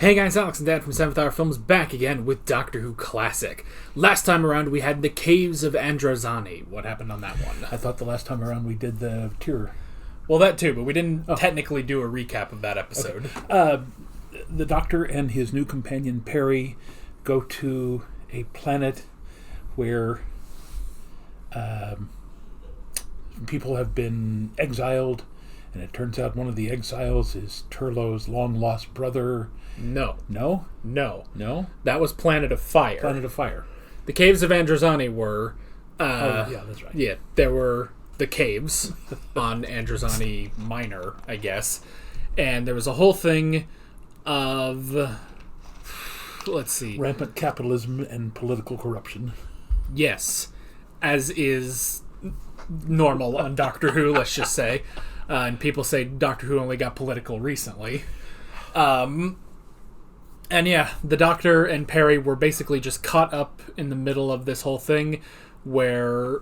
Hey guys, Alex and Dan from 7th Hour Films back again with Doctor Who Classic. Last time around we had the Caves of Androzani. What happened on that one? I thought the last time around we did the tier. Well, that too, but we didn't technically do a recap of that episode. Okay. The Doctor and his new companion Peri go to a planet where people have been exiled, and it turns out one of the exiles is Turlough's long-lost brother. No. No? No. No? That was Planet of Fire. Planet of Fire. The Caves of Androzani were... yeah, that's right. Yeah, there were the caves on Androzani Minor, I guess. And there was a whole thing of... Let's see. Rampant capitalism and political corruption. Yes. As is normal on Doctor Who, let's just say. And people say Doctor Who only got political recently. And yeah, the Doctor and Peri were basically just caught up in the middle of this whole thing where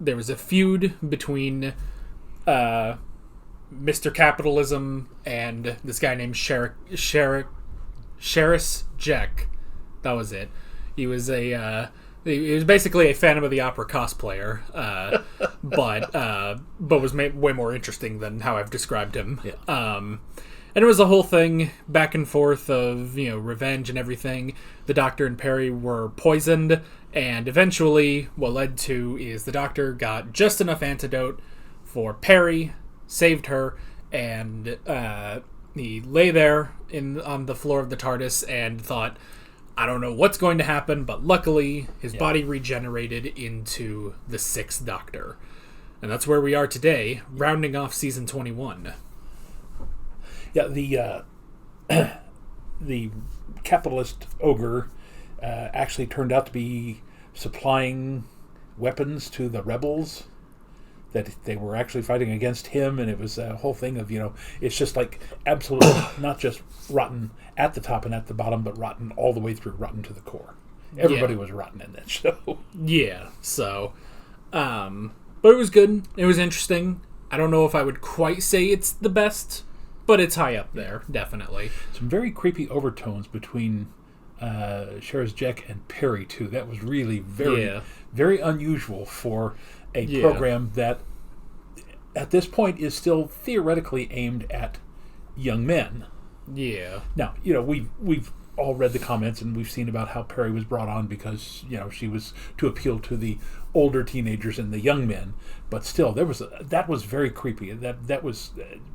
there was a feud between Mr. Capitalism and this guy named Sheris Jek. That was it. He was he was basically a Phantom of the Opera cosplayer, but was way more interesting than how I've described him. Yeah. And it was a whole thing back and forth of, revenge and everything. The Doctor and Peri were poisoned, and eventually what led to is the Doctor got just enough antidote for Peri, saved her, and he lay there on the floor of the TARDIS and thought, I don't know what's going to happen, but luckily his body regenerated into the 6th Doctor. And that's where we are today, rounding off season 21. Yeah, the capitalist ogre actually turned out to be supplying weapons to the rebels, that they were actually fighting against him, and it was a whole thing of, it's just like absolutely not just rotten at the top and at the bottom, but rotten all the way through, rotten to the core. Everybody was rotten in that show. Yeah, so, but it was good. It was interesting. I don't know if I would quite say it's the best, but it's high up there, definitely. Some very creepy overtones between Sheris Jek and Peri, too. That was really very unusual for a program that, at this point, is still theoretically aimed at young men. Yeah. Now, we've all read the comments, and we've seen about how Peri was brought on because, she was to appeal to the older teenagers and the young men. But still, that was very creepy. That was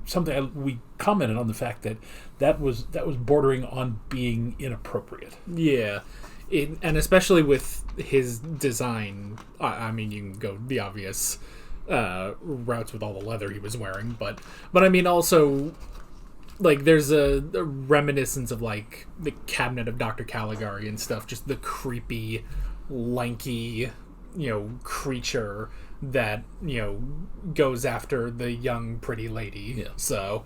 something we commented on, the fact that was bordering on being inappropriate. Yeah, and especially with his design. I mean, you can go the obvious routes with all the leather he was wearing, but I mean also, like, there's a reminiscence of like the Cabinet of Dr. Caligari and stuff. Just the creepy, lanky, creature that goes after the young pretty lady. Yeah. So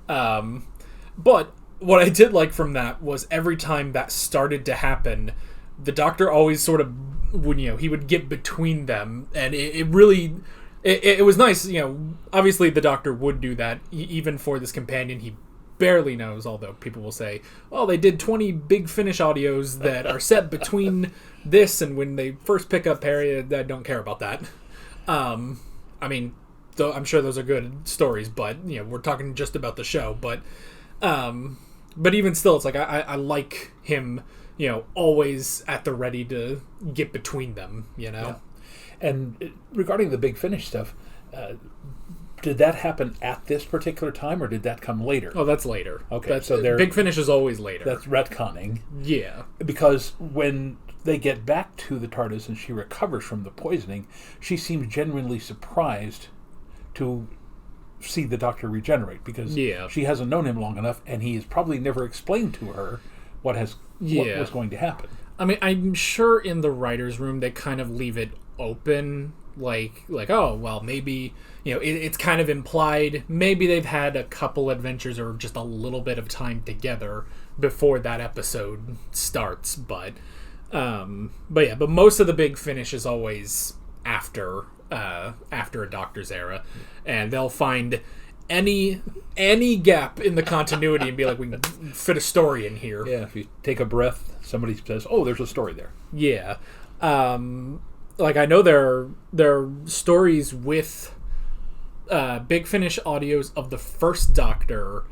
but what I did like from that was every time that started to happen, the Doctor always sort of would he would get between them, and it really was nice. Obviously the Doctor would do that even for this companion he barely knows, although people will say, oh, they did 20 Big Finish audios that are set between this and when they first pick up Peri. I don't care about that. I mean, though I'm sure those are good stories, but we're talking just about the show. But even still, it's like I like him, always at the ready to get between them. Yeah. And regarding the Big Finish stuff, did that happen at this particular time, or did that come later? Oh, that's later. Okay, so Big Finish is always later. That's retconning. Yeah, because when they get back to the TARDIS and she recovers from the poisoning, she seems genuinely surprised to see the Doctor regenerate, because she hasn't known him long enough, and he has probably never explained to her what was going to happen. I mean, I'm sure in the writer's room they kind of leave it open, like oh, well, maybe, it's kind of implied. Maybe they've had a couple adventures or just a little bit of time together before that episode starts, but most of the Big Finish is always after a Doctor's era, and they'll find any gap in the continuity and be like, we can fit a story in here. Yeah, if you take a breath, somebody says, "Oh, there's a story there." Yeah. Like, I know there are stories with Big Finish audios of the first Doctor,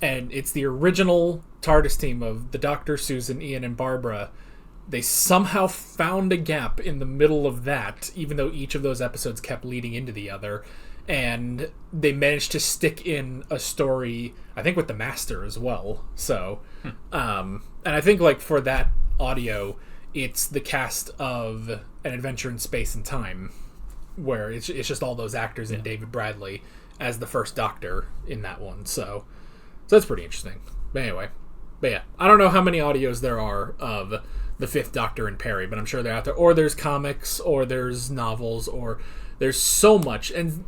and it's the original TARDIS team of the Doctor, Susan, Ian, and Barbara. They somehow found a gap in the middle of that, even though each of those episodes kept leading into the other. And they managed to stick in a story, I think, with the Master as well. So, and I think, like, for that audio, it's the cast of An Adventure in Space and Time, where it's just all those actors and David Bradley as the first Doctor in that one. So that's pretty interesting. But anyway, yeah, I don't know how many audios there are of the Fifth Doctor and Perry, but I'm sure they're out there. Or there's comics, or there's novels, or there's so much. And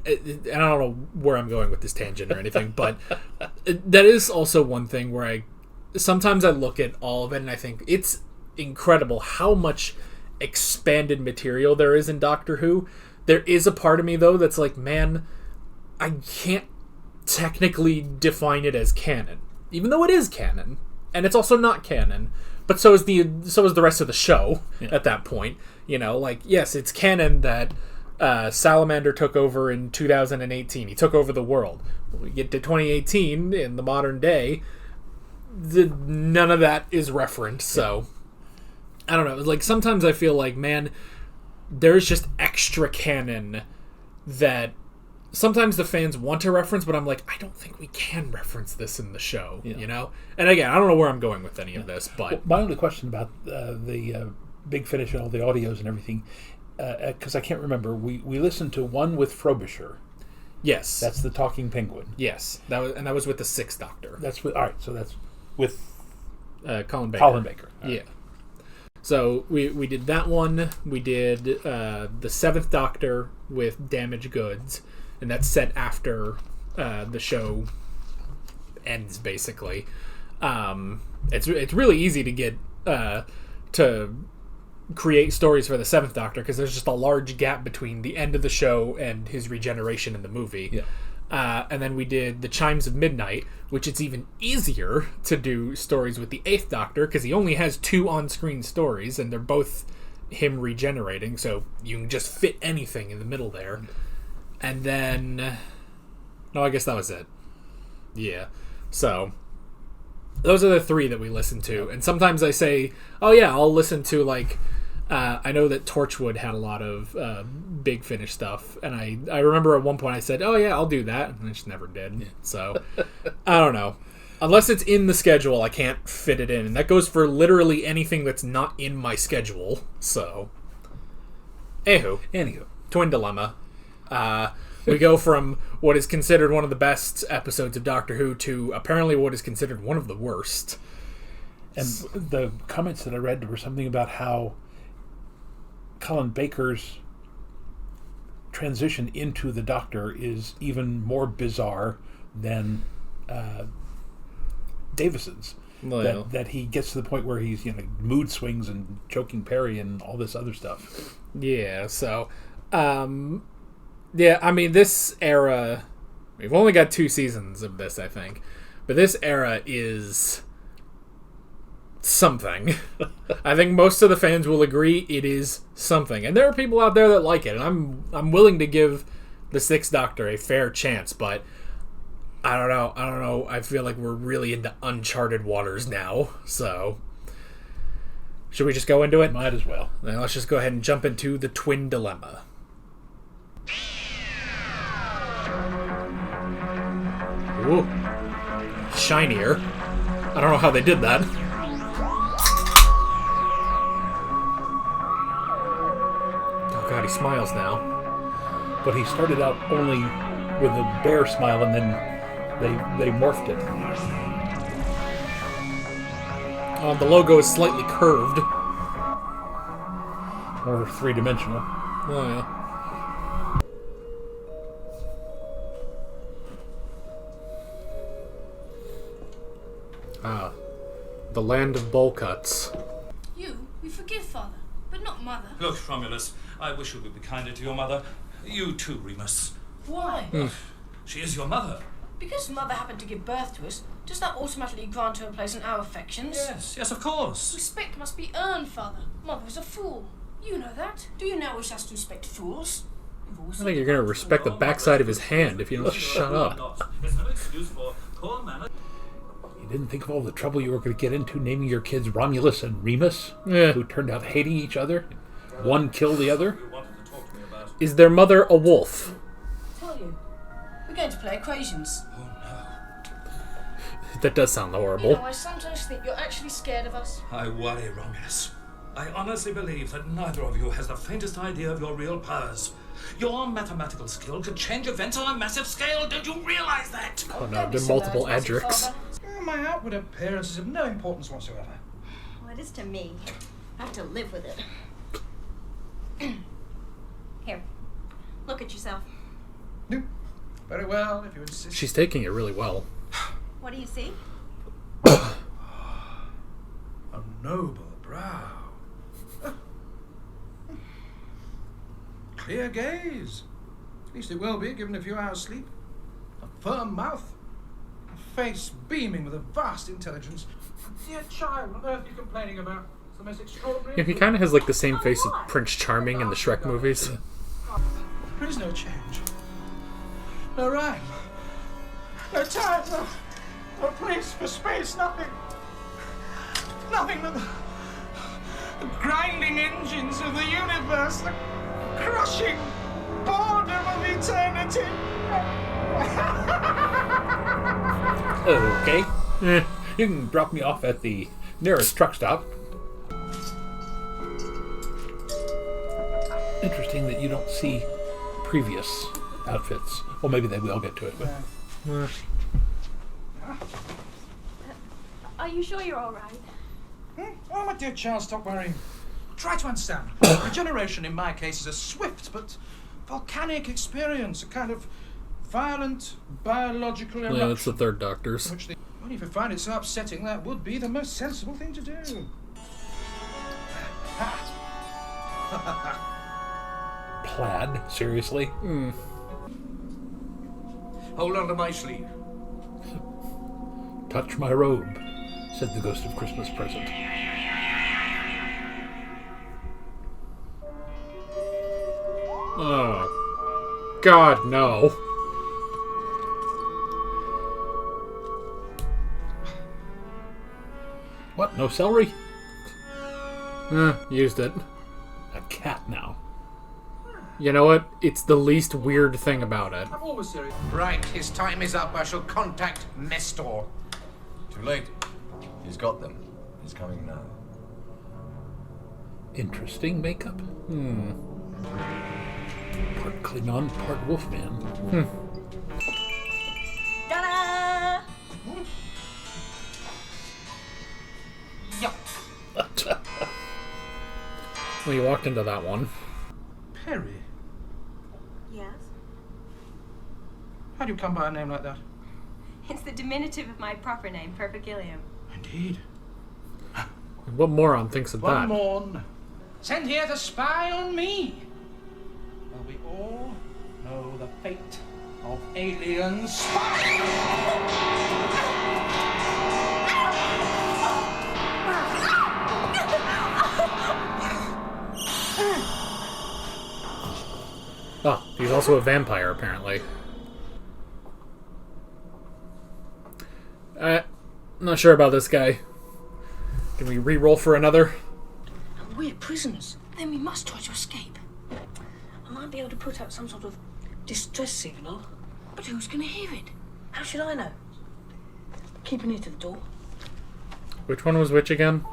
I don't know where I'm going with this tangent or anything, but that is also one thing where sometimes I look at all of it and I think it's incredible how much expanded material there is in Doctor Who. There is a part of me, though, that's like, man, I can't technically define it as canon, even though it is canon, and it's also not canon. But so is the rest of the show at that point. You know, like, yes, it's canon that Salamander took over in 2018. He took over the world. When we get to 2018 in the modern day, none of that is referenced. So I don't know. Like, sometimes I feel like, man, there's just extra canon that sometimes the fans want to reference, but I'm like, I don't think we can reference this in the show, you know? And again, I don't know where I'm going with any of this, but... Well, my only question about the Big Finish and all the audios and everything, because I can't remember, we listened to one with Frobisher. Yes. That's the Talking Penguin. Yes. That was with the Sixth Doctor. All right, so that's with... Colin Baker. Colin Baker. Yeah. So we did that one. We did the Seventh Doctor with Damaged Goods, and that's set after the show ends, basically. It's really easy to get to create stories for the Seventh Doctor because there's just a large gap between the end of the show and his regeneration in the movie. Yeah. And then we did the Chimes of Midnight, which it's even easier to do stories with the Eighth Doctor because he only has 2 on-screen stories, and they're both him regenerating, so you can just fit anything in the middle there. And then... No, I guess that was it. Yeah. So, those are the 3 that we listened to. And sometimes I say, oh yeah, I'll listen to, like... I know that Torchwood had a lot of Big Finish stuff, and I remember at one point I said, oh yeah, I'll do that, and I just never did. Yeah. So, I don't know. Unless it's in the schedule, I can't fit it in, and that goes for literally anything that's not in my schedule. So, anywho, Twin Dilemma. We go from what is considered one of the best episodes of Doctor Who to apparently what is considered one of the worst. And the comments that I read were something about how Colin Baker's transition into the Doctor is even more bizarre than Davison's. Well, that he gets to the point where he's mood swings and choking Perry and all this other stuff. Yeah. So, yeah. I mean, this era. We've only got 2 seasons of this, I think, but this era is something. I think most of the fans will agree it is something, and there are people out there that like it, and I'm willing to give the Sixth Doctor a fair chance, but I don't know. I feel like we're really into uncharted waters now. So, should we just go into it? Might as well. Then let's just go ahead and jump into the Twin Dilemma. Ooh, shinier. I don't know how they did that. God, he smiles now. But he started out only with a bear smile, and then they morphed it. The logo is slightly curved. Or 3-dimensional. Oh, yeah. The land of bowl cuts. You forgive father, but not mother. Look, Romulus, I wish you would be kinder to your mother. You too, Remus. Why? She is your mother. Because Mother happened to give birth to us, does that automatically grant her a place in our affections? Yes, of course. Respect must be earned, Father. Mother was a fool. You know that. Do you now wish us to respect fools? I think you're going to respect the backside of his hand if you don't shut up. There's no excuse for poor man. You didn't think of all the trouble you were going to get into naming your kids Romulus and Remus, Yeah. who turned out hating each other. One killed the other. You wanted to talk to me about. Is their mother a wolf? Tell you. We're going to play equations. That does sound You horrible. know, I sometimes think you're actually scared of us. I worry, Romulus. I honestly believe that neither of you has the faintest idea of your real powers. Your mathematical skill could change events on a massive scale. Don't you realize that? Oh no, Don't be they're so multiple melodramatic, adjectives. Father. My outward appearance is of no importance whatsoever. Well, it is to me. I have to live with it. Here, look at yourself. No. Very well, if you insist. She's taking it really well. What do you see? A noble brow. Clear gaze. At least it will be, given a few hours' sleep. A firm mouth. A face beaming with a vast intelligence. Dear child, what on earth are you complaining about? It's the most extraordinary... Yeah, he kind of has like the same face as Prince Charming in the Shrek movies. There is no change. No rhyme. No time. No place for space. Nothing. Nothing but the grinding engines of the universe. The crushing boredom of eternity. Okay. Eh. You can drop me off at the nearest truck stop. Interesting that you don't see previous outfits. Well, maybe they will get to it. But Are you sure you're all right? Oh, my dear child, stop worrying. Try to understand. Regeneration, in my case, is a swift but volcanic experience, a kind of violent biological eruption. Yeah, that's the third Doctor's. Which only if you find it so upsetting, that would be the most sensible thing to do. plaid, seriously? Hold on to my sleeve. Touch my robe, said the ghost of Christmas present. Oh. God, no. What, no celery? Used it. A cat now. You know what? It's the least weird thing about it. I'm always serious. Right, his time is up. I shall contact Nestor. Too late. He's got them. He's coming now. Interesting makeup. Part Klingon, part Wolfman. Ta-da! Well, you walked into that one. Perry, Yes? how do you come by a name like that? It's the diminutive of my proper name, Perpigillium. Indeed. What moron thinks of One that? morn. Send here to spy on me. Well, we all know the fate of alien spies. Oh, he's also a vampire, apparently. Not sure about this guy. Can we re-roll for another? And we're prisoners. Then we must try to escape. I might be able to put out some sort of distress signal. But who's going to hear it? How should I know? Keep an ear to the door. Which one was which again?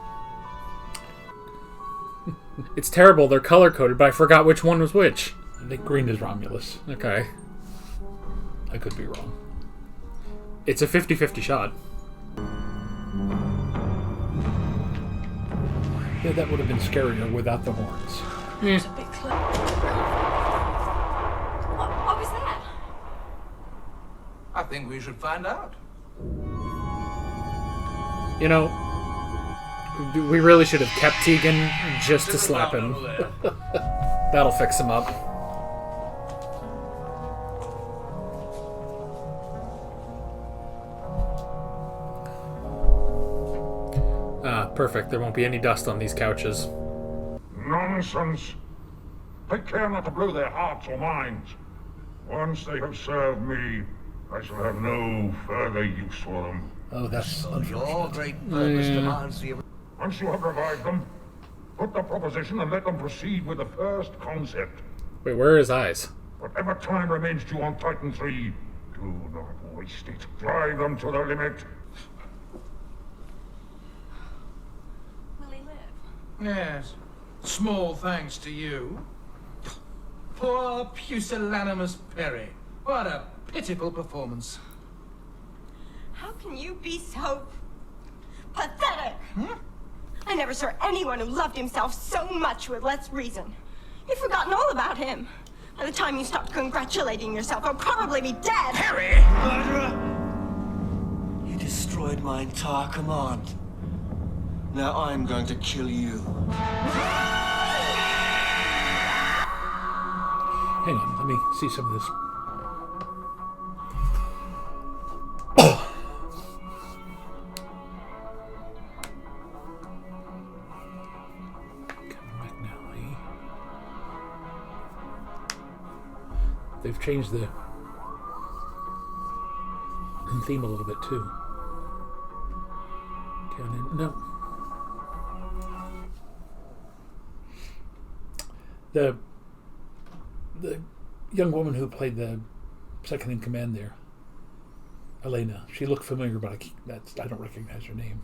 It's terrible, they're color-coded, but I forgot which one was which. I think green is Romulus. Okay. I could be wrong. It's a 50-50 shot. Yeah, that would have been scarier without the horns. It's a bit close. What was that? I think we should find out. You know, we really should have kept Tegan just to slap him. That'll fix him up. Perfect. There won't be any dust on these couches. Nonsense. Take care not to blow their hearts or minds. Once they have served me, I shall have no further use for them. Oh, that's Your unfortunate. great purpose demands the... Once you have revived them, put the proposition and let them proceed with the first concept. Wait, where are his eyes? Whatever time remains to you on Titan 3, do not waste it. Drive them to the limit. Will he live? Yes. Small thanks to you. Poor pusillanimous Perry. What a pitiful performance. How can you be so pathetic? I never saw anyone who loved himself so much with less reason. You've forgotten all about him. By the time you stop congratulating yourself, I'll probably be dead. Perry! Murderer! You destroyed my entire command. Now I'm going to kill you. Hang on, let me see some of this. Kevin McNally. They've changed the theme a little bit too. No. The young woman who played the second in command there, Elena, she looked familiar, but I don't recognize her name.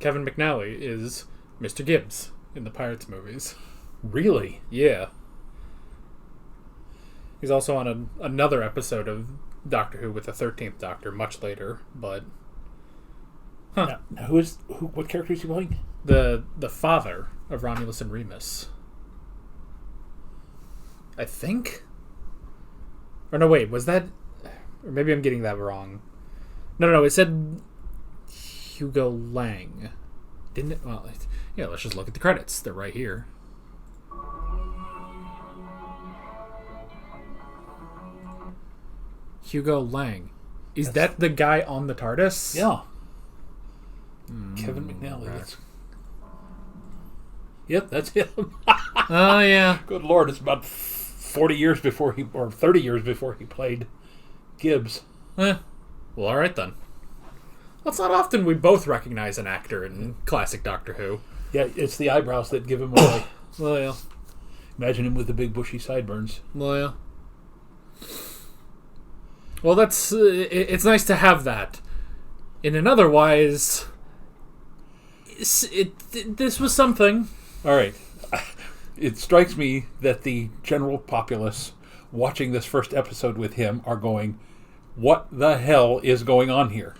Kevin McNally is Mr. Gibbs in the Pirates movies. Really? Yeah. He's also on another episode of Doctor Who with the 13th Doctor much later, but... Now, what character is he playing? The father of Romulus and Remus. I think? Or no, wait, was that... Or maybe I'm getting that wrong. No, it said Hugo Lang. Didn't it? Well, yeah, let's just look at the credits. They're right here. Hugo Lang. Is that the guy on the TARDIS? Yeah. Kevin McNally. Yep, that's him. Oh, yeah. Good Lord, it's about 40 years before or 30 years before he played Gibbs. Well, alright then. Well, it's not often we both recognize an actor in classic Doctor Who. Yeah, it's the eyebrows that give him away. Well, yeah. Imagine him with the big bushy sideburns. Well, yeah. Well, that's... it's nice to have that. In an otherwise... this was something. All right. It strikes me that the general populace watching this first episode with him are going, what the hell is going on here?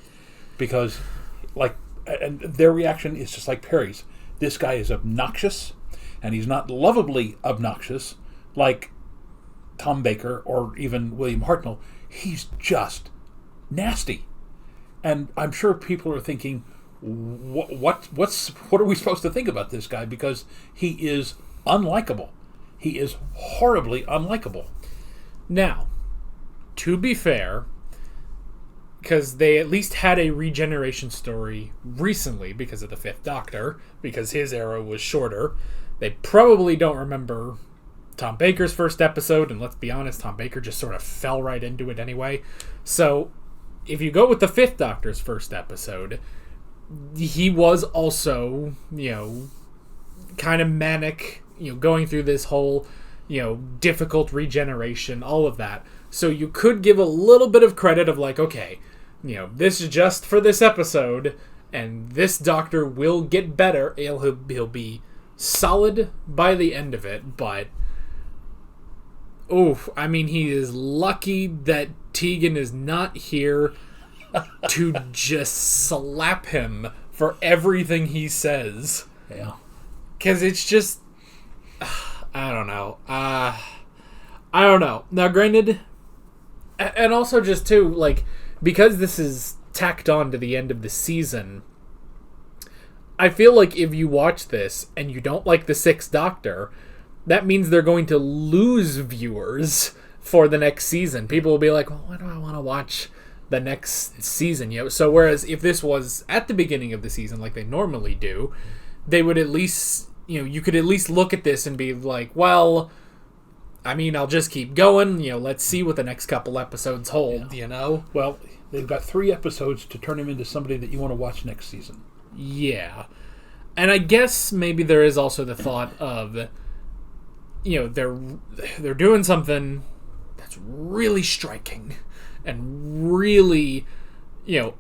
Because, and their reaction is just like Perry's. This guy is obnoxious, and he's not lovably obnoxious like Tom Baker or even William Hartnell. He's just nasty. And I'm sure people are thinking, what are we supposed to think about this guy? Because he is unlikable. He is horribly unlikable. Now, to be fair, because they at least had a regeneration story recently because of the Fifth Doctor, because his era was shorter, they probably don't remember Tom Baker's first episode, and let's be honest, Tom Baker just sort of fell right into it anyway. So, if you go with the Fifth Doctor's first episode, he was also, kind of manic, going through this whole, difficult regeneration, all of that. So you could give a little bit of credit of okay, this is just for this episode, and this Doctor will get better. He'll be solid by the end of it, but he is lucky that Tegan is not here to just slap him for everything he says. Yeah. Because it's just... I don't know. I don't know. Now, granted... And also just, too, because this is tacked on to the end of the season, I feel like if you watch this and you don't like the Sixth Doctor, that means they're going to lose viewers for the next season. People will be like, well, why do I want to watch the next season. So whereas if this was at the beginning of the season like they normally do, they would at least, you could at least look at this and be like, well, I mean, I'll just keep going, let's see what the next couple episodes hold, Well, they've got 3 episodes to turn him into somebody that you want to watch next season. Yeah. And I guess maybe there is also the thought of, they're doing something that's really striking and really,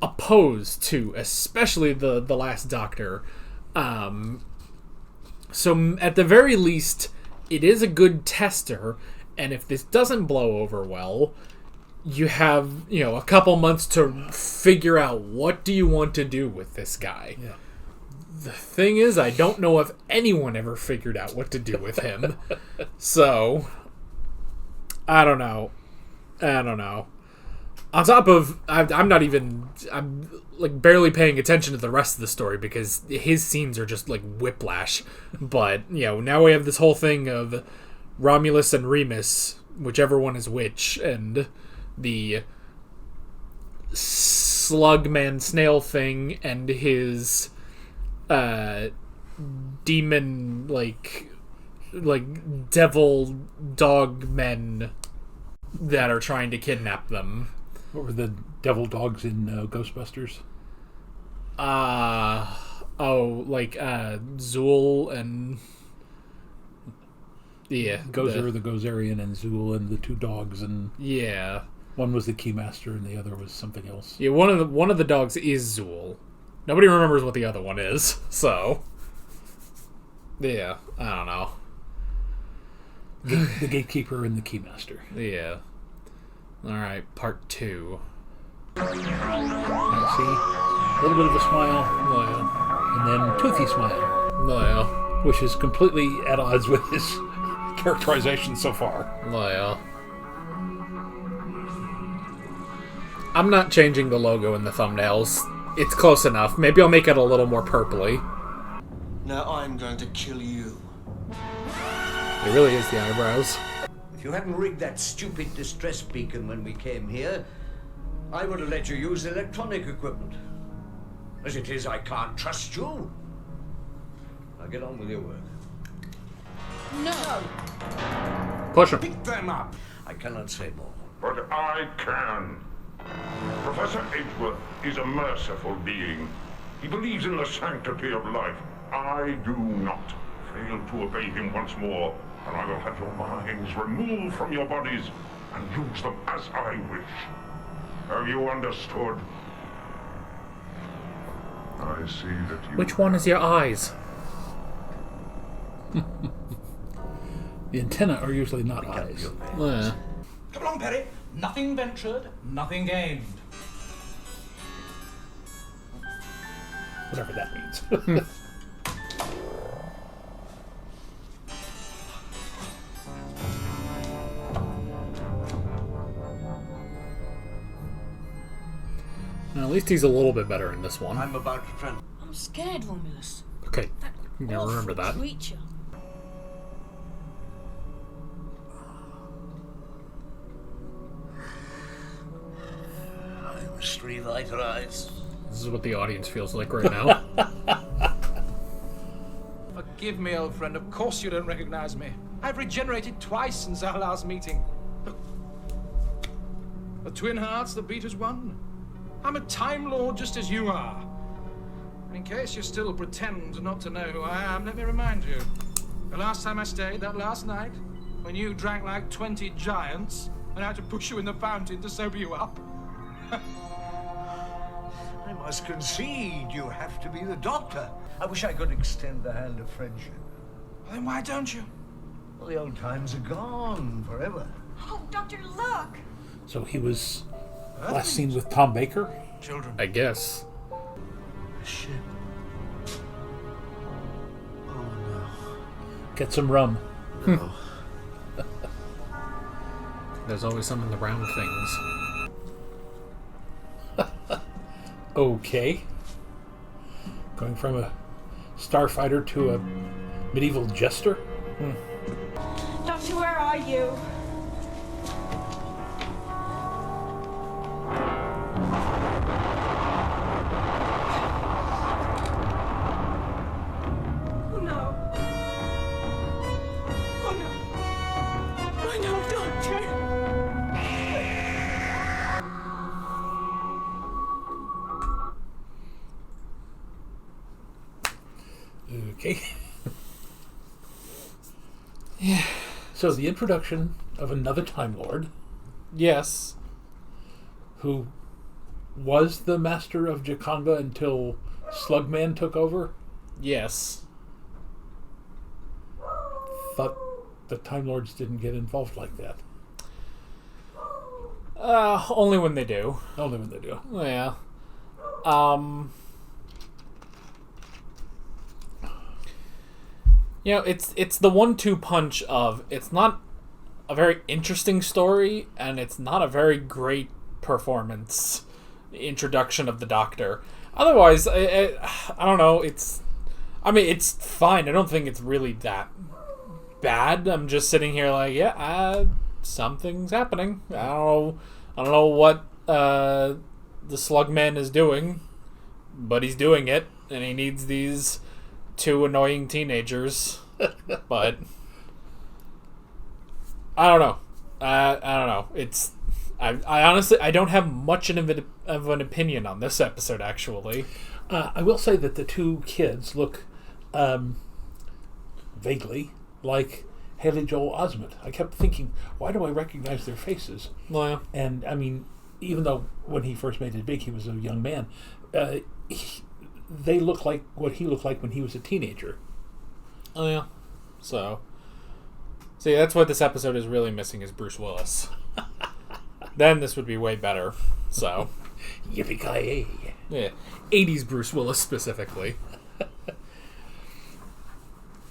opposed to, especially the Last Doctor. So at the very least, it is a good tester, and if this doesn't blow over well, you have, a couple months to figure out what do you want to do with this guy. Yeah. The thing is, I don't know if anyone ever figured out what to do with him. So, I don't know. On top of, I'm like barely paying attention to the rest of the story because his scenes are just like whiplash. But, now we have this whole thing of Romulus and Remus, whichever one is which, and the Slugman snail thing and his demon like devil dog men that are trying to kidnap them. What were the devil dogs in Ghostbusters? Zool and Gozer, the Gozerian, and Zool, and the 2 dogs, and one was the Keymaster, and the other was something else. Yeah, one of the dogs is Zool. Nobody remembers what the other one is, so I don't know. The Gatekeeper and the Keymaster. Yeah. All right, part 2. Right, see, a little bit of a smile, and then toothy smile, which is completely at odds with his characterization so far. I'm not changing the logo in the thumbnails. It's close enough. Maybe I'll make it a little more purpley. Now I'm going to kill you. It really is the eyebrows. If you hadn't rigged that stupid distress beacon when we came here, I would have let you use electronic equipment. As it is, I can't trust you. Now get on with your work. No! Push him. Pick them up. I cannot say more. But I can. Professor Edgeworth is a merciful being. He believes in the sanctity of life. I do not. Fail to obey him once more, and I will have your minds removed from your bodies and use them as I wish. Have you understood? I see that you... Which one is your eyes? The antennae are usually not eyes. Come along, Perry. Nothing ventured, nothing gained. Whatever that means. Well, at least he's a little bit better in this one. I'm about to try. I'm scared, Romulus. Okay, That now remember that. creature. I must revitalize. This is what the audience feels like right now. Forgive me, old friend. Of course you don't recognize me. I've regenerated twice since our last meeting. Look. The twin hearts that beat as one. I'm a Time Lord just as you are. And in case you still pretend not to know who I am, let me remind you. The last time I stayed, that last night, when you drank like 20 giants, and I had to push you in the fountain to sober you up. I must concede you have to be the doctor. I wish I could extend the hand of friendship. Well, then why don't you? Well, the old times are gone forever. Oh, Doctor, look! So he was last seen with Tom Baker? Children. I guess. The ship. Oh, no. Get some rum. No. There's always some in the round things. Okay. Going from a starfighter to a medieval jester? Doctor, where are you? Okay. Yeah. So the introduction of another Time Lord. Yes. Who was the master of Jakanga until Slugman took over? Yes. Thought the Time Lords didn't get involved like that. Only when they do. Only when they do. Yeah. You know, it's the 1-2 punch of it's not a very interesting story and it's not a very great performance introduction of the Doctor. Otherwise, I don't know. It's fine. I don't think it's really that bad. I'm just sitting here like, yeah, something's happening. I don't know what the Slugman is doing, but he's doing it, and he needs these 2 annoying teenagers. But I don't know. I don't know. I honestly don't have much of an opinion on this episode. Actually, I will say that the 2 kids look vaguely like Haley Joel Osment. I kept thinking, why do I recognize their faces? Well, and I mean, even though when he first made it big, he was a young man, they look like what he looked like when he was a teenager. Oh yeah. So, see, that's what this episode is really missing is Bruce Willis. Then this would be way better. So, yippee-ki-yay. Yeah, 80s Bruce Willis specifically.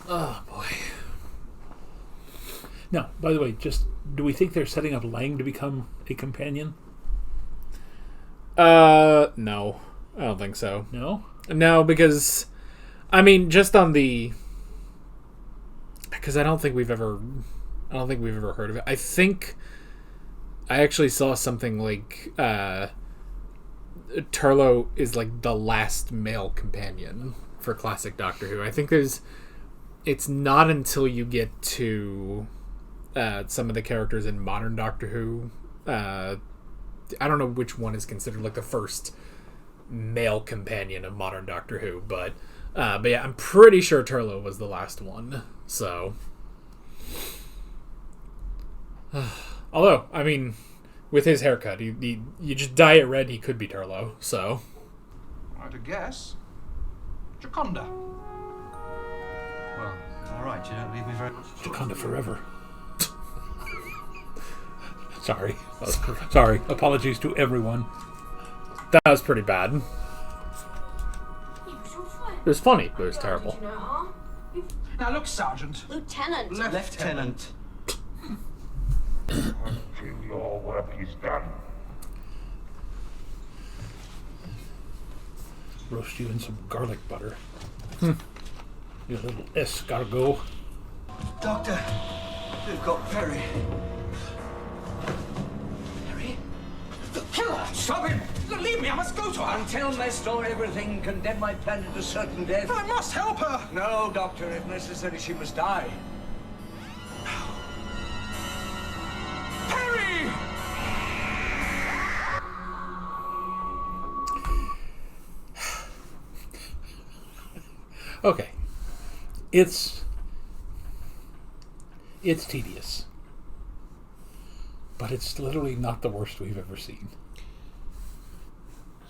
Oh boy. Now, by the way, do we think they're setting up Lang to become a companion? No. I don't think so. No? No, because I mean, just on the because I don't think we've ever heard of it. I think I actually saw something like Turlough is like the last male companion for classic Doctor Who. I think it's not until you get to some of the characters in modern Doctor Who. I don't know which one is considered like the first male companion of modern Doctor Who, but yeah, I'm pretty sure Turlough was the last one. So, although I mean, with his haircut, you just dye it red, he could be Turlough. So, I'd guess. Jaconda. Well, all right. You don't leave me very much. Jaconda forever. Sorry. Sorry. Apologies to everyone. That was pretty bad. It was funny, but it was terrible. Now look, Sergeant. Lieutenant. Lieutenant. Until your work is done. Roast you in some garlic butter. You little escargot. Doctor, they've got Perry. Harry? The killer! Stop him! Leave me, I must go to her! Until they store everything and condemn my planet to certain death. I must help her! No, Doctor, if necessary, she must die. Harry! Okay. It's tedious. But it's literally not the worst we've ever seen.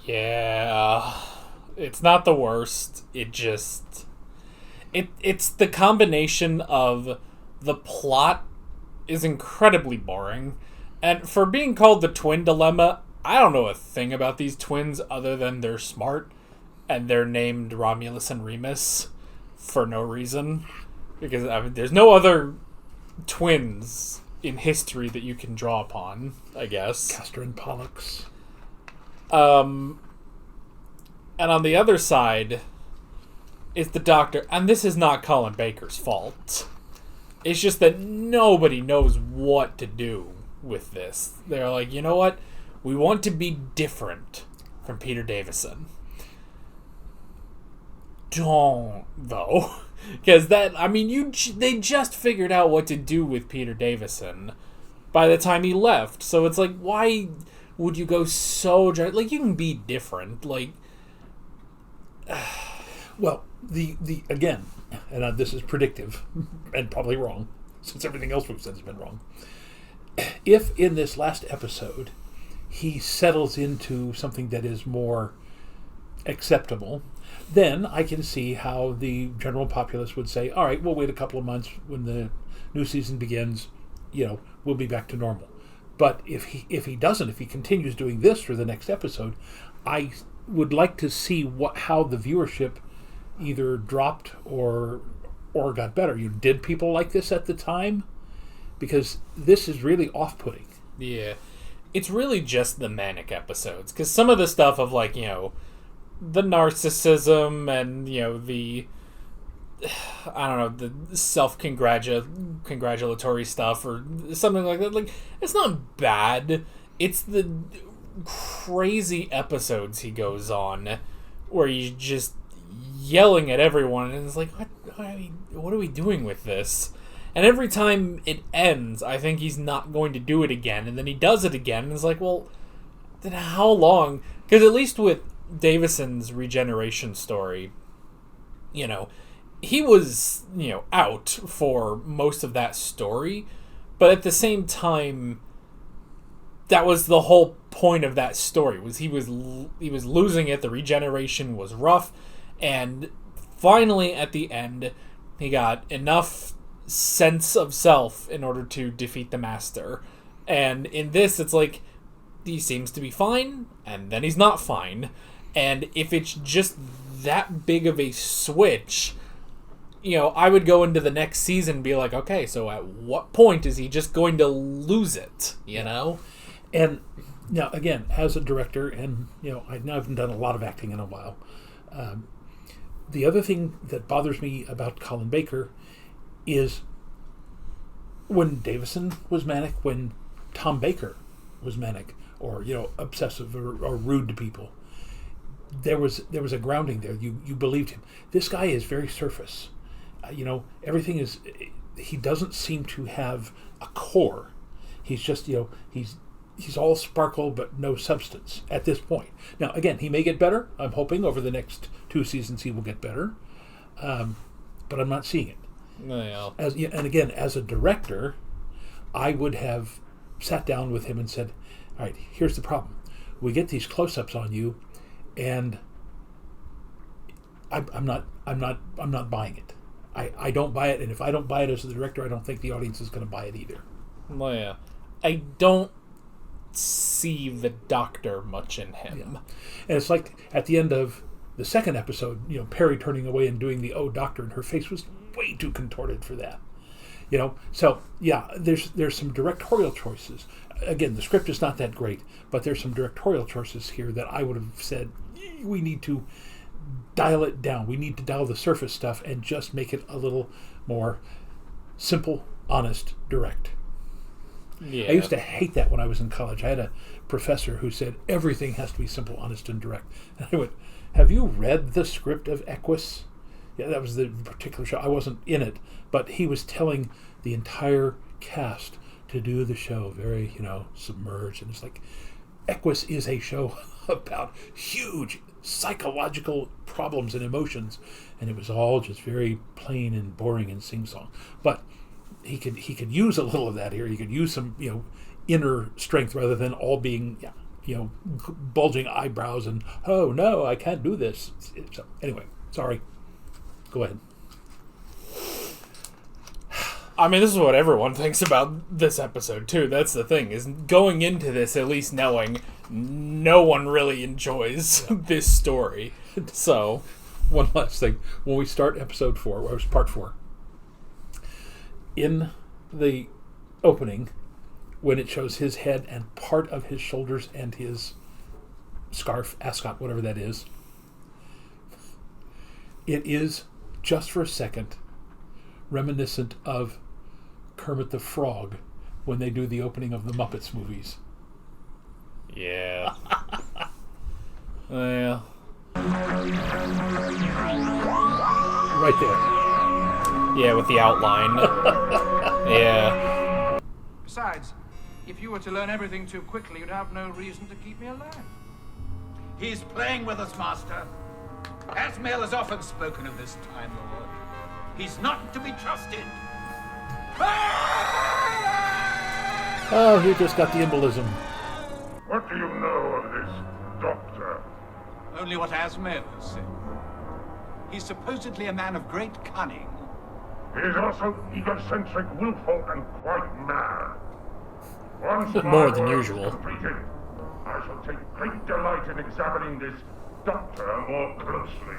Yeah, it's not the worst. It just it's the combination of the plot is incredibly boring, and for being called the twin dilemma, I don't know a thing about these twins other than they're smart and they're named Romulus and Remus for no reason, because I mean, there's no other twins in history that you can draw upon, I guess. Castor and Pollux. And on the other side is the Doctor, and this is not Colin Baker's fault. It's just that nobody knows what to do with this. They're like, you know what? We want to be different from Peter Davison. Don't, though. Because that, I mean, they just figured out what to do with Peter Davison by the time he left. So it's like, why would you go so... Like, you can be different. Like... Well, the again, and this is predictive and probably wrong, since everything else we've said has been wrong. If in this last episode he settles into something that is more acceptable, then I can see how the general populace would say, all right, we'll wait a couple of months when the new season begins, we'll be back to normal. But if he doesn't, if he continues doing this for the next episode, I would like to see how the viewership either dropped or got better. Did people like this at the time? Because this is really off-putting. Yeah. It's really just the manic episodes. Because some of the stuff of, like, the narcissism and, the, I don't know, the self-congratulatory stuff or something like that. Like, it's not bad. It's the crazy episodes he goes on where he's just yelling at everyone, and it's like, what are we doing with this? And every time it ends, I think he's not going to do it again, and then he does it again, and it's like, well, then how long? Because at least with Davison's regeneration story, he was, out for most of that story, but at the same time, that was the whole point of that story, was he was losing it, the regeneration was rough, and finally at the end, he got enough sense of self in order to defeat the Master. And in this, it's like, he seems to be fine, and then he's not fine. And if it's just that big of a switch, I would go into the next season and be like, okay, so at what point is he just going to lose it, And now, again, as a director, and, I haven't done a lot of acting in a while, the other thing that bothers me about Colin Baker is when Davison was manic, when Tom Baker was manic, or, obsessive or rude to people, there was a grounding there. You believed him. This guy is very surface. Everything is, he doesn't seem to have a core. He's just, he's all sparkle but no substance at this point. Now, again, he may get better. I'm hoping over the next 2 seasons he will get better. But I'm not seeing it. No. And again, as a director, I would have sat down with him and said, all right, here's the problem. We get these close-ups on you, and I'm not buying it. I don't buy it, and if I don't buy it as a director, I don't think the audience is going to buy it either. Well, yeah. I don't see the Doctor much in him. Yeah. And it's like at the end of the second episode, Perry turning away and doing the "Oh, Doctor," and her face was way too contorted for that. So yeah, there's some directorial choices. Again, the script is not that great, but there's some directorial choices here that I would have said we need to dial it down. We need to dial the surface stuff and just make it a little more simple, honest, direct. Yeah. I used to hate that when I was in college. I had a professor who said everything has to be simple, honest, and direct. And I went, have you read the script of Equus? Yeah, that was the particular show. I wasn't in it, but he was telling the entire cast to do the show very, submerged. And it's like, Equus is a show about huge psychological problems and emotions, and it was all just very plain and boring and sing-song. But he could use a little of that here. He could use some, inner strength rather than all being, bulging eyebrows and, oh no, I can't do this. So anyway, sorry. Go ahead. I mean, this is what everyone thinks about this episode, too. That's the thing, is going into this at least knowing no one really enjoys this story. So, one last thing. When we start episode 4, or part 4, in the opening, when it shows his head and part of his shoulders and his scarf, ascot, whatever that is, it is, just for a second, reminiscent of Kermit the Frog when they do the opening of the Muppets movies. Yeah. Well. Right there. Yeah, with the outline. Yeah. Besides, if you were to learn everything too quickly, you'd have no reason to keep me alive. He's playing with us, Master. Asmael has often spoken of this Time Lord. He's not to be trusted. Oh, he just got the embolism. What do you know of this doctor? Only what Asmael has said. He's supposedly a man of great cunning. He is also egocentric, willful, and quite mad. Once More my than work is usual. completed, I shall take great delight in examining this doctor more closely.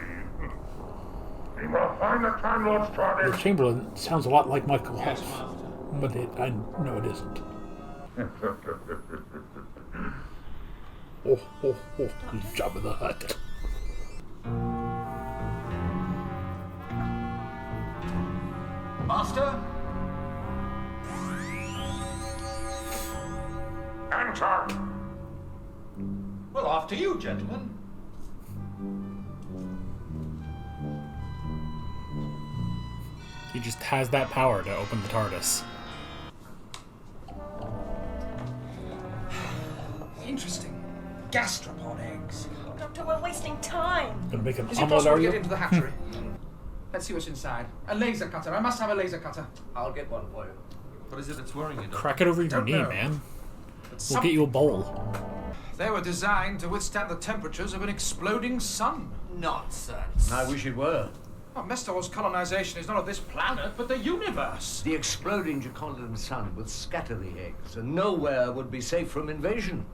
Meanwhile, find the Time Lord's The TARDIS. Chamberlain sounds a lot like Michael Huff, but I know it isn't. Oh, Jabba the Hutt. Master? Enter! Well, after you, gentlemen. He just has that power to open the TARDIS. Interesting. Gastropod eggs. Doctor, we're wasting time. Gonna make an Is it omelet, possible are to you? get into the hatchery? Let's see what's inside. A laser cutter. I must have a laser cutter. I'll get one for you. What is it that's worrying you, Doctor? Crack it over your Don't knee, know. man. But We'll get you a bowl. They were designed to withstand the temperatures of an exploding sun. Nonsense. I wish it were. Well, Mestor's colonization is not of this planet, but the universe. The exploding Jacondan sun would scatter the eggs, and nowhere would be safe from invasion.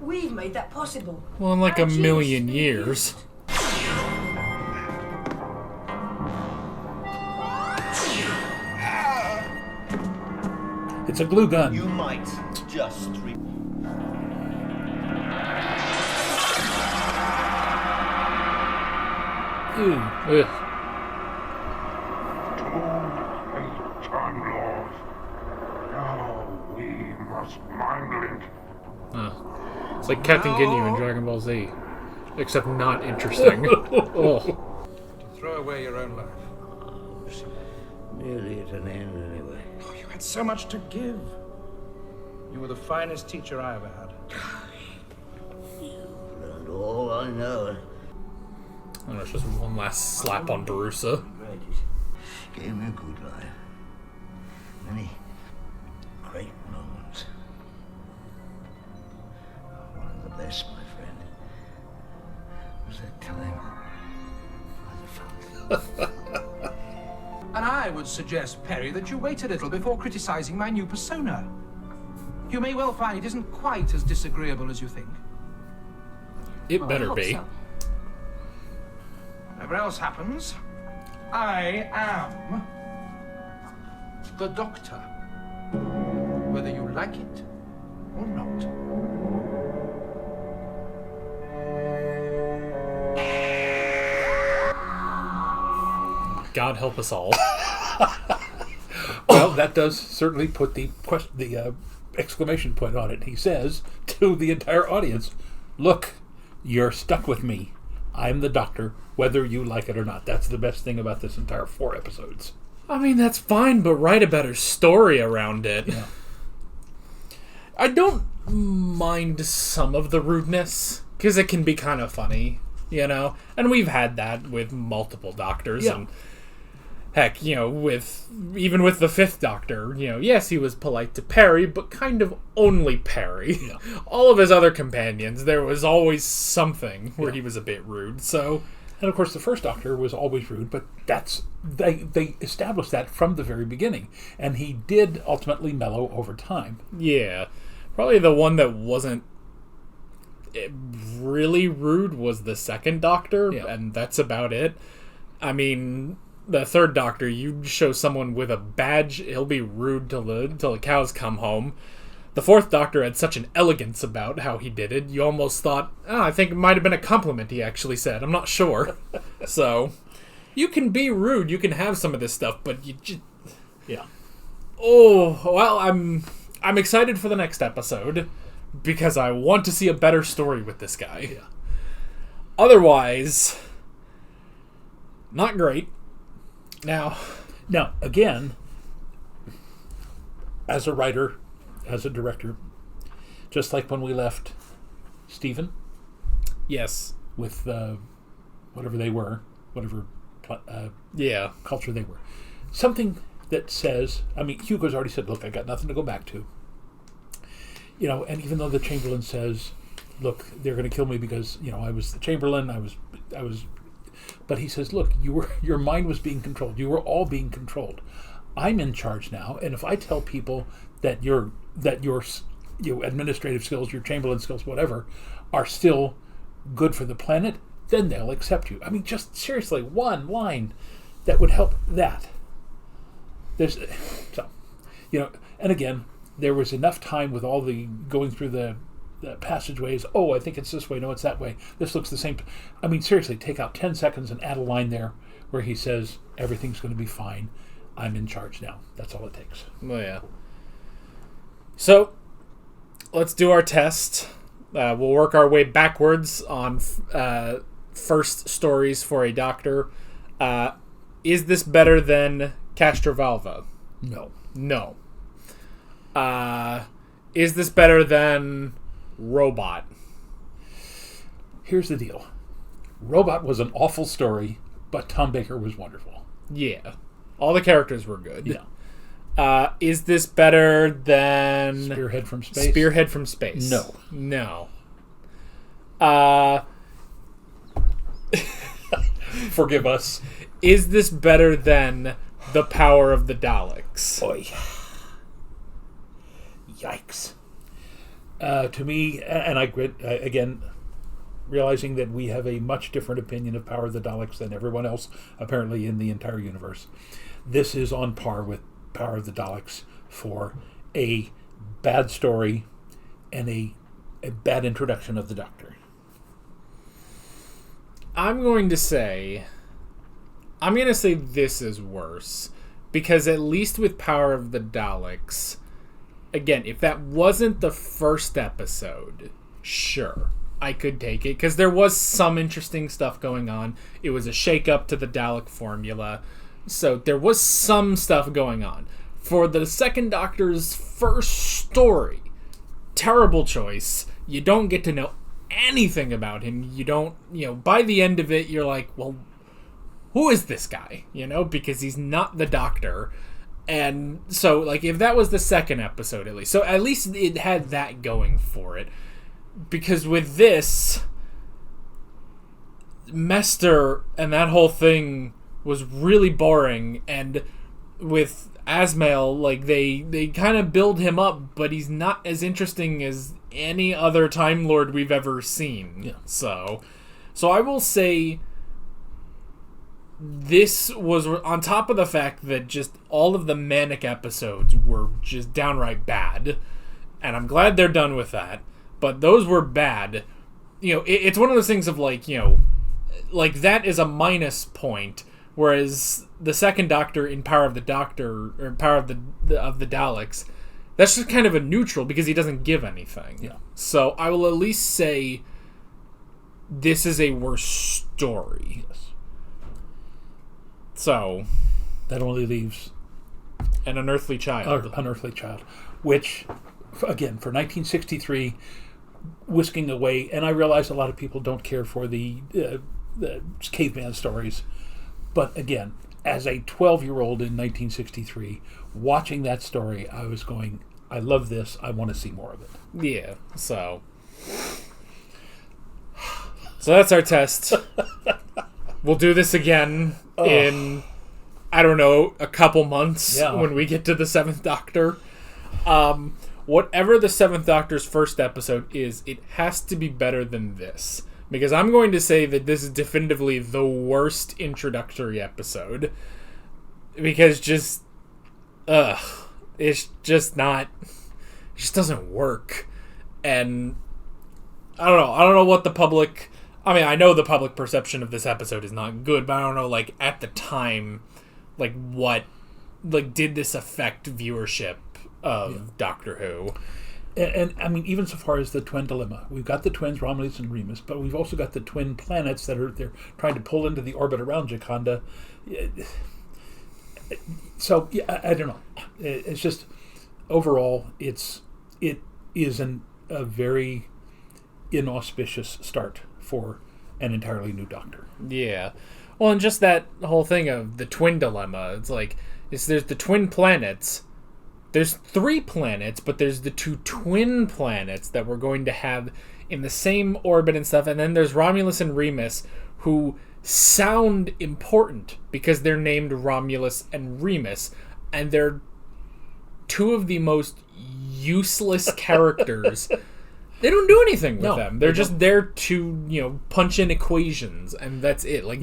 We've made that possible. Well, in like Our a genes million been years. It's a glue gun. You might just Ew. Ugh. Time Lords. Now we must mind link. It's like Captain Ginyu in Dragon Ball Z. Except not interesting. Oh. Throw away your own life. Nearly at an end, anyway. Oh, you had so much to give. You were the finest teacher I ever had. Learned all I know. And it's just one last slap on Barusa. Regret it. Gave me a good life. Many great moments. One of the best, my friend, was that time by the fountain. And I would suggest, Perry, that you wait a little before criticizing my new persona. You may well find it isn't quite as disagreeable as you think. It better hope be. so. Whatever else happens, I am the Doctor. Whether you like it or not. God help us all. Well, that does certainly put the exclamation point on it. He says to the entire audience, "Look, you're stuck with me. I'm the Doctor, whether you like it or not." That's the best thing about this entire 4 episodes. I mean, that's fine, but write a better story around it. Yeah. I don't mind some of the rudeness, because it can be kind of funny, you know? And we've had that with multiple Doctors, Yeah. and heck, you know, even with the 5th Doctor, you know, yes, he was polite to Perry, but kind of only Perry. Yeah. All of his other companions, there was always something where he was a bit rude, so... And of course, the first Doctor was always rude, but they established that from the very beginning, and he did ultimately mellow over time. Yeah. Probably the one that wasn't really rude was the 2nd Doctor, Yeah. and that's about it. I mean, the 3rd Doctor, you show someone with a badge, he'll be rude till the cows come home. The 4th Doctor had such an elegance about how he did it, you almost thought, I think it might have been a compliment he actually said. I'm not sure. So, you can be rude, you can have some of this stuff, but you just... Yeah. Oh, well, I'm excited for the next episode because I want to see a better story with this guy. Yeah. Otherwise, not great. Now, again, as a writer, as a director, just like when we left Stephen yes, with whatever they were, whatever Yeah. culture they were. Something that says, I mean, Hugo's already said, look, I got nothing to go back to. You know, and even though the Chamberlain says, look, they're going to kill me because, you know, I was the Chamberlain, I was, but he says, look, your mind was being controlled. You were all being controlled. I'm in charge now, and if I tell people that your administrative skills, your Chamberlain skills, whatever, are still good for the planet, then they'll accept you. I mean, just seriously, one line that would help that. There's, so, you know, and again, there was enough time with all the going through the passageways. Oh, I think it's this way. No, it's that way. This looks the same. I mean, seriously, take out 10 seconds and add a line there where he says, everything's going to be fine. I'm in charge now. That's all it takes. Oh, yeah. So, let's do our test. We'll work our way backwards on first stories for a doctor. Is this better than Castrovalva? No. No. Is this better than Robot? Here's the deal. Robot was an awful story, but Tom Baker was wonderful. Yeah. All the characters were good. Yeah. Is this better than Spearhead from Space? Spearhead from Space? No. No. Forgive us. Is this better than The Power of the Daleks? Boy. Yikes. To me, and I again, realizing that we have a much different opinion of Power of the Daleks than everyone else, apparently, in the entire universe, this is on par with Power of the Daleks for a bad story and a bad introduction of the Doctor. I'm going to say this is worse, because at least with Power of the Daleks, again, if that wasn't the first episode, sure, I could take it, because there was some interesting stuff going on. It was a shake-up to the Dalek formula, so there was some stuff going on. For the second Doctor's first story, terrible choice. You don't get to know anything about him. You don't, by the end of it, you're like, well, who is this guy? Because he's not the Doctor. And so, like, if that was the second episode, at least. So at least it had that going for it. Because with this, Mester and that whole thing was really boring. And with Asmail, like, they kind of build him up, but he's not as interesting as any other Time Lord we've ever seen. Yeah. So I will say this was on top of the fact that just all of the manic episodes were just downright bad, and I'm glad they're done with that, but those were bad. It's one of those things of like that is a minus point, whereas the second Doctor in Power of the Doctor, or Power of the Daleks, that's just kind of a neutral because he doesn't give anything. Yeah. So I will at least say this is a worse story. Yes. So that only leaves An Unearthly Child. Unearthly Child, which, again, for 1963, whisking away, and I realize a lot of people don't care for the caveman stories, but again, as a 12-year-old in 1963, watching that story, I was going, I love this, I want to see more of it. Yeah, so that's our test. We'll do this again in, I don't know, a couple months when we get to the 7th Doctor. Whatever the 7th Doctor's first episode is, it has to be better than this. Because I'm going to say that this is definitively the worst introductory episode. Because it's just not, it just doesn't work. And I don't know what the public, I know the public perception of this episode is not good, but I don't know, like, at the time, like, what, like, did this affect viewership of Doctor Who? And I mean, even so far as the twin dilemma, we've got the twins Romulus and Remus, but we've also got the twin planets that they're trying to pull into the orbit around G'Kanda. So I don't know. It's just overall, it is a very inauspicious start for an entirely new Doctor. Yeah. Well, and just that whole thing of the twin dilemma. It's like, there's the twin planets. There's 3 planets, but there's the 2 twin planets that we're going to have in the same orbit and stuff. And then there's Romulus and Remus, who sound important because they're named Romulus and Remus. And they're 2 of the most useless characters. They don't do anything with them. They're just there to, punch in equations, and that's it. Like,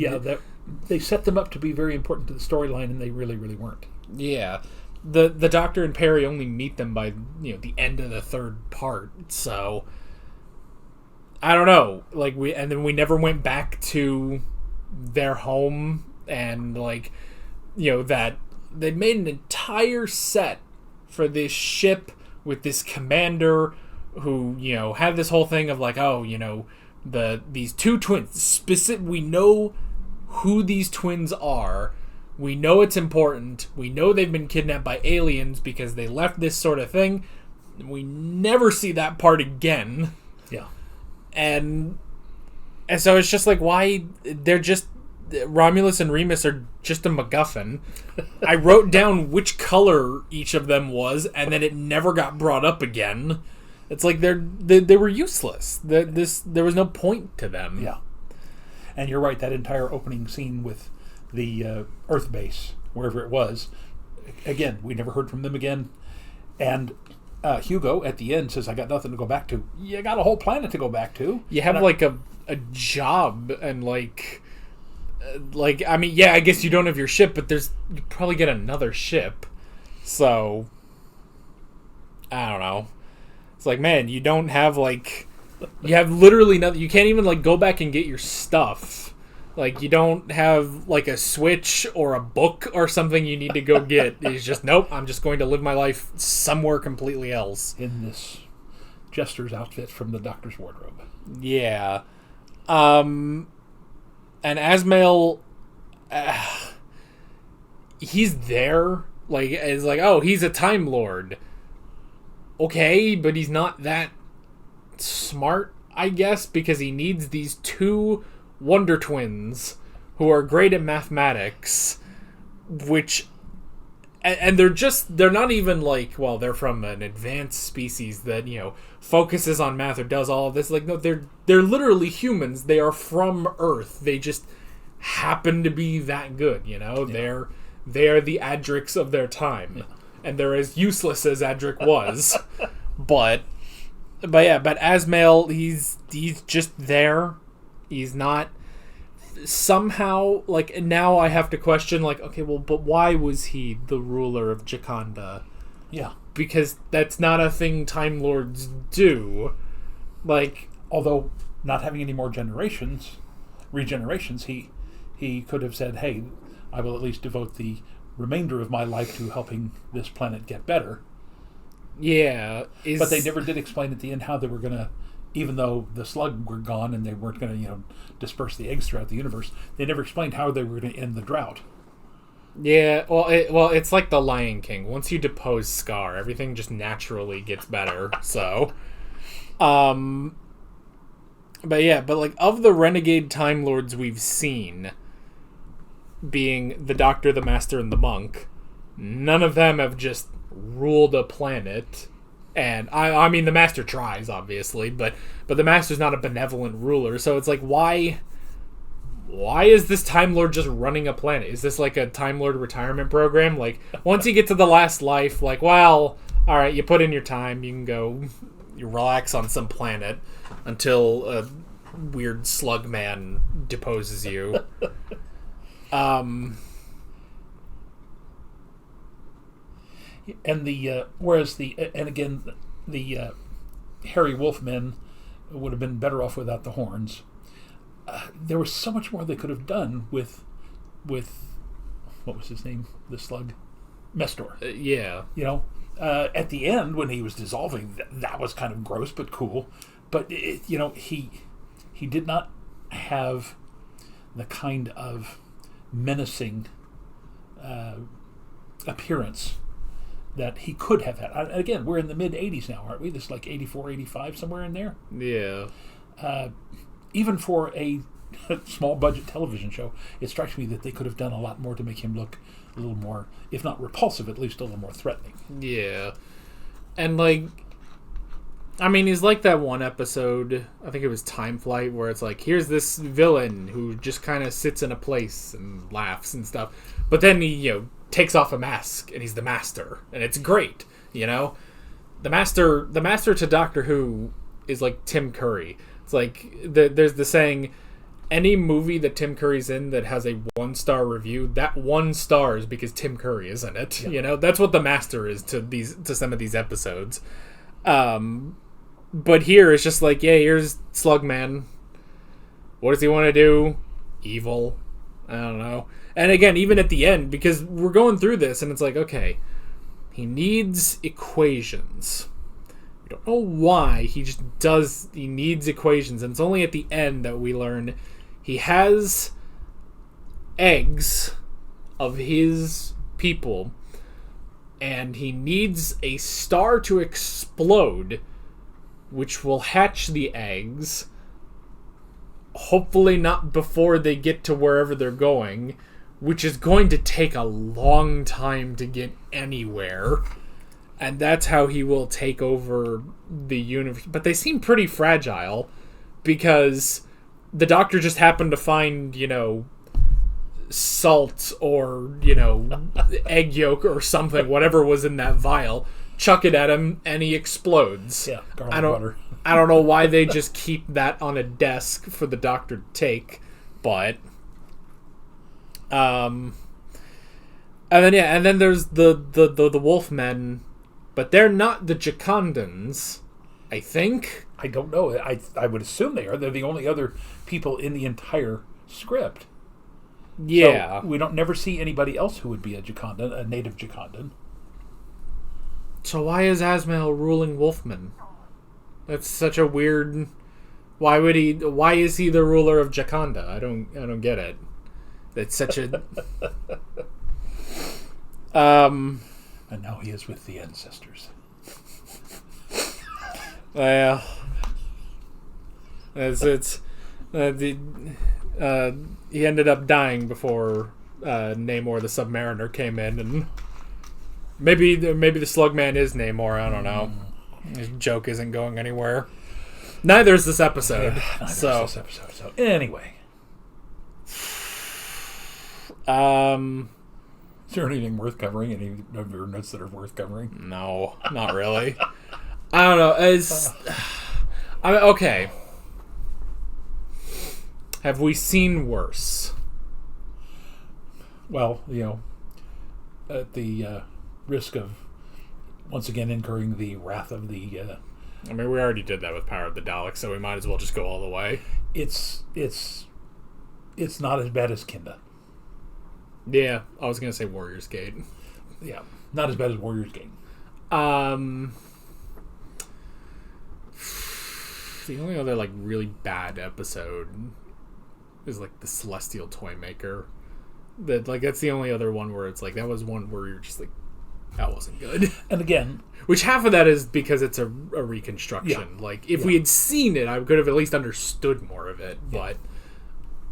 they set them up to be very important to the storyline, and they really, really weren't. Yeah. The Doctor and Perry only meet them by, the end of the 3rd part, so I don't know. Like, and then we never went back to their home, and that they made an entire set for this ship with this commander who, had this whole thing of these 2 twins. We know who these twins are. We know it's important. We know they've been kidnapped by aliens because they left this sort of thing. We never see that part again. Yeah. And so it's just why they're just... Romulus and Remus are just a MacGuffin. I wrote down which color each of them was, and then it never got brought up again. It's like they were useless. There was no point to them. Yeah. And you're right, that entire opening scene with the Earth base, wherever it was, again, we never heard from them again. And Hugo, at the end, says, I got nothing to go back to. You got a whole planet to go back to. You have, a job, and, I mean, yeah, I guess you don't have your ship, but you probably get another ship. So, I don't know. It's like, man, you don't have, you have literally nothing. You can't even, go back and get your stuff. You don't have, a Switch or a book or something you need to go get. It's just, nope, I'm just going to live my life somewhere completely else. In this jester's outfit from the Doctor's wardrobe. Yeah. And Asmael, he's there. It's he's a Time Lord. Okay, but he's not that smart, I guess, because he needs these 2 Wonder Twins who are great at mathematics, and they're not even they're from an advanced species that, focuses on math or does all of this. No, they're literally humans. They are from Earth. They just happen to be that good, Yeah. They are the Adrics of their time. Yeah. And they're as useless as Adric was. but Asmael, he's just there. He's not somehow now I have to question okay, well, but why was he the ruler of Jakanda? Yeah. Because that's not a thing Time Lords do. Although not having any more regenerations, he could have said, hey, I will at least devote the remainder of my life to helping this planet get better. Yeah. But they never did explain at the end how they were going to, even though the slug were gone and they weren't going to, disperse the eggs throughout the universe, they never explained how they were going to end the drought. Yeah, it's like the Lion King. Once you depose Scar, everything just naturally gets better. So, but of the renegade Time Lords we've seen, being the Doctor, the Master, and the Monk, none of them have just ruled a planet. And I mean, the Master tries, obviously, but the Master's not a benevolent ruler. So it's why is this Time Lord just running a planet? Is this a Time Lord retirement program? Once you get to the last life, well, all right, you put in your time, you can go, you relax on some planet until a weird slug man deposes you. And again, the Harry Wolfmen would have been better off without the horns. There was so much more they could have done with what was his name? The slug, Mestor. Yeah. At the end when he was dissolving, that was kind of gross but cool. But he did not have the kind of menacing appearance that he could have had. Again, we're in the mid-'80s now, aren't we? This is 84, 85, somewhere in there. Yeah. Even for a small budget television show, it strikes me that they could have done a lot more to make him look a little more, if not repulsive, at least a little more threatening. Yeah. And, like, I mean, he's like that one episode, I think it was Time Flight, where it's like, here's this villain who just kind of sits in a place and laughs and stuff. But then he, takes off a mask, and he's the Master. And it's great, The Master to Doctor Who is like Tim Curry. It's like, there's the saying, any movie that Tim Curry's in that has a 1-star review, that 1 star is because Tim Curry is in it. Yeah. That's what the Master is to some of these episodes. But here it's just like, yeah, here's Slugman. What does he want to do? Evil. I don't know. And again, even at the end, because we're going through this and it's like, okay, he needs equations. We don't know why. He needs equations. And it's only at the end that we learn he has eggs of his people, and he needs a star to explode, which will hatch the eggs. Hopefully not before they get to wherever they're going, which is going to take a long time to get anywhere. And that's how he will take over the universe. But they seem pretty fragile, because the Doctor just happened to find, salt or, egg yolk or something, whatever was in that vial, chuck it at him, and he explodes. Yeah, garlic butter. I don't know why they just keep that on a desk for the Doctor to take, but... And then there's the Wolfmen, but they're not the Jacondans, I think. I don't know. I would assume they are. They're the only other people in the entire script. Yeah. So we don't never see anybody else who would be a Jacondan, a native Jacondan. So why is Asmael ruling Wolfmen? That's such a weird... Why is he the ruler of Jaconda? I don't get it. That's such a... And now he is with the ancestors. Well... he ended up dying before Namor the Submariner came in, and maybe the Slugman is Namor. I don't know. His joke isn't going anywhere. Neither is this episode. Yeah, So anyway, is there anything worth covering? Any of your notes that are worth covering? No, not really. I don't know. Okay. Have we seen worse? Well, at the risk of once again incurring the wrath of the... I mean, we already did that with Power of the Daleks, so we might as well just go all the way. It's not as bad as Kinda. Yeah, I was going to say Warrior's Gate. Yeah, not as bad as Warrior's Gate. The only other, really bad episode is, the Celestial Toymaker. That's the only other one where it's, that was one where you're just, that wasn't good. And again... Which half of that is because it's a reconstruction. Yeah. If we had seen it, I could have at least understood more of it. Yeah.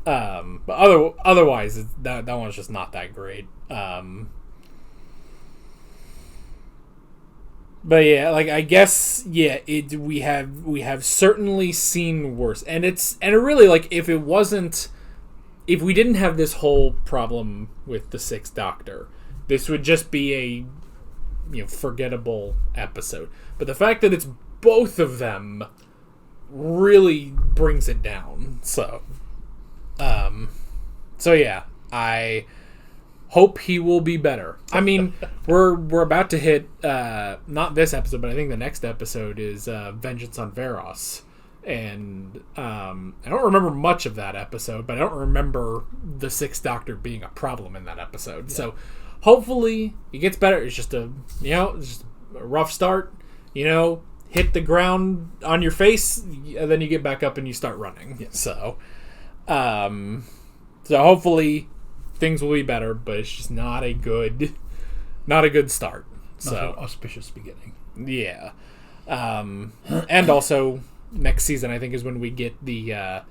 But otherwise, that one's just not that great. But yeah, I guess, yeah, we have certainly seen worse. And it really, if we didn't have this whole problem with the Sixth Doctor, this would just be a forgettable episode. But the fact that it's both of them really brings it down. So yeah, I hope he will be better. I mean, we're about to hit not this episode, but I think the next episode is Vengeance on Varos. And I don't remember much of that episode, but I don't remember the Sixth Doctor being a problem in that episode. Yeah. So hopefully it gets better. It's just a rough start. Hit the ground on your face, and then you get back up and you start running. Yeah. So hopefully things will be better, but it's just not a good start. Not an auspicious beginning. Yeah. And also next season, I think, is when we get the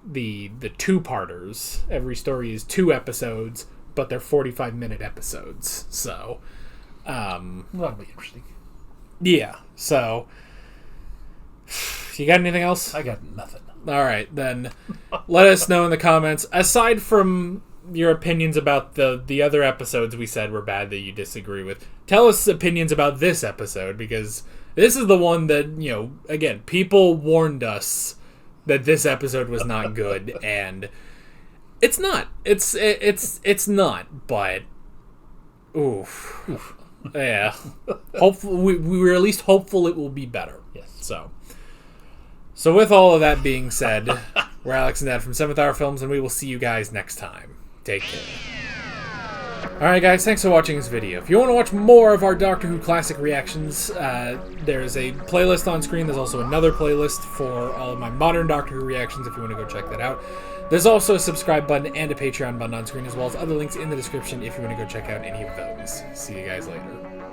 the two-parters. Every story is 2 episodes, but they're 45-minute episodes. So, That'll be interesting. yeah. So, you got anything else? I got nothing. All right, then let us know in the comments. Aside from your opinions about the other episodes we said were bad that you disagree with, tell us opinions about this episode, because this is the one that, you know, again, people warned us that this episode was not good, and it's not. It's not, but oof. Yeah. Hopefully, we were at least hopeful it will be better. Yes. So with all of that being said, we're Alex and Dad from 7th Hour Films, and we will see you guys next time. Take care. Alright guys, thanks for watching this video. If you want to watch more of our Doctor Who classic reactions, there's a playlist on screen. There's also another playlist for all of my modern Doctor Who reactions if you want to go check that out. There's also a subscribe button and a Patreon button on screen, as well as other links in the description if you want to go check out any of those. See you guys later.